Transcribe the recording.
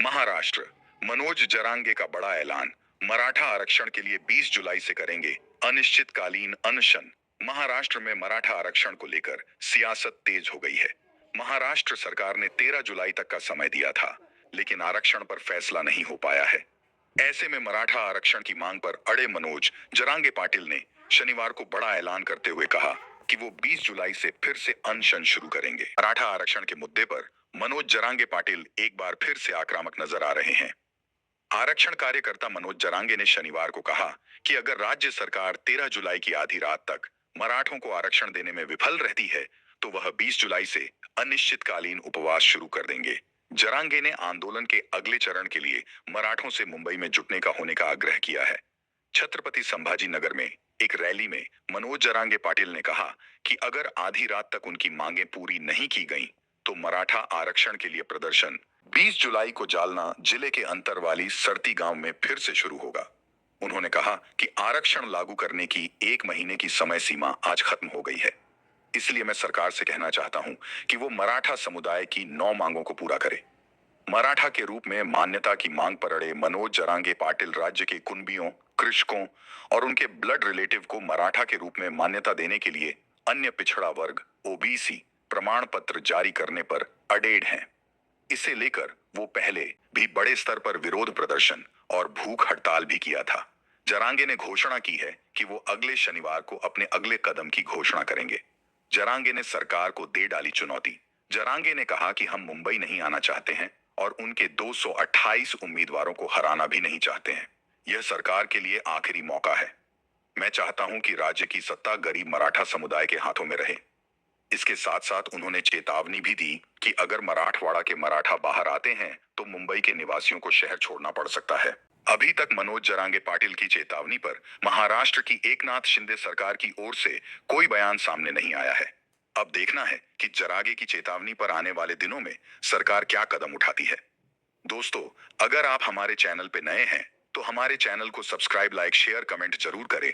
महाराष्ट्र, मनोज जरांगे का बड़ा ऐलान। मराठा आरक्षण के लिए 20 जुलाई से करेंगे अनिश्चितकालीन अनशन। महाराष्ट्र में मराठा आरक्षण को लेकर सियासत तेज हो गई है। महाराष्ट्र सरकार ने 13 जुलाई तक का समय दिया था, लेकिन आरक्षण पर फैसला नहीं हो पाया है। ऐसे में मराठा आरक्षण की मांग पर अड़े मनोज जरांगे पाटिल ने शनिवार को बड़ा ऐलान करते हुए कहा कि वो 20 जुलाई से फिर से अनशन शुरू करेंगे। मराठा आरक्षण के मुद्दे पर मनोज जरांगे पाटिल एक बार फिर से आक्रामक नजर आ रहे हैं। आरक्षण कार्यकर्ता मनोज जरांगे ने शनिवार को कहा कि अगर राज्य सरकार 13 जुलाई की आधी रात तक मराठों को आरक्षण देने में विफल रहती है, तो वह 20 जुलाई से अनिश्चितकालीन उपवास शुरू कर देंगे। जरांगे ने आंदोलन के अगले चरण के लिए मराठों से मुंबई में जुटने का होने का आग्रह किया है। छत्रपति संभाजी नगर में एक रैली में मनोज जरांगे पाटिल ने कहा कि अगर आधी रात तक उनकी मांगें पूरी नहीं की गईं, तो मराठा आरक्षण के लिए प्रदर्शन 20 जुलाई को जालना जिले के अंतरवाली सरती गांव में फिर से शुरू होगा। उन्होंने कहा कि आरक्षण लागू करने की 1 महीने की समय सीमा आज खत्म हो गई है। इसलिए मैं सरकार से कहना चाहता हूं कि वो मराठा समुदाय की 9 मांगों को पूरा करे। मराठा के रूप में मान्यता की मांग पर अड़े मनोज जरांगे पाटिल राज्य के कुनबियों, कृषकों और उनके ब्लड रिलेटिव को मराठा के रूप में मान्यता देने के लिए अन्य पिछड़ा वर्ग ओबीसी प्रमाण पत्र जारी करने पर अड़ेड़ हैं। इसे लेकर वो पहले भी बड़े स्तर पर विरोध प्रदर्शन और भूख हड़ताल भी किया था। जरांगे ने घोषणा की है कि वो अगले शनिवार को अपने अगले कदम की घोषणा करेंगे। जरांगे ने सरकार को दे डाली चुनौती। जरांगे ने कहा कि हम मुंबई नहीं आना चाहते हैं और उनके 228 उम्मीदवारों को हराना भी नहीं चाहते हैं। यह सरकार के लिए आखिरी मौका है। मैं चाहता हूं कि राज्य की सत्ता गरीब मराठा समुदाय के हाथों में रहे। इसके साथ साथ उन्होंने चेतावनी भी दी कि अगर मराठवाड़ा के मराठा बाहर आते हैं, तो मुंबई के निवासियों को शहर छोड़ना पड़ सकता है। अभी तक मनोज जरांगे पाटिल की चेतावनी पर महाराष्ट्र की एकनाथ शिंदे सरकार की ओर से कोई बयान सामने नहीं आया है। अब देखना है कि जरांगे की चेतावनी पर आने वाले दिनों में सरकार क्या कदम उठाती है। दोस्तों, अगर आप हमारे चैनल पे नए हैं, तो हमारे चैनल को सब्सक्राइब, लाइक, शेयर, कमेंट जरूर करें।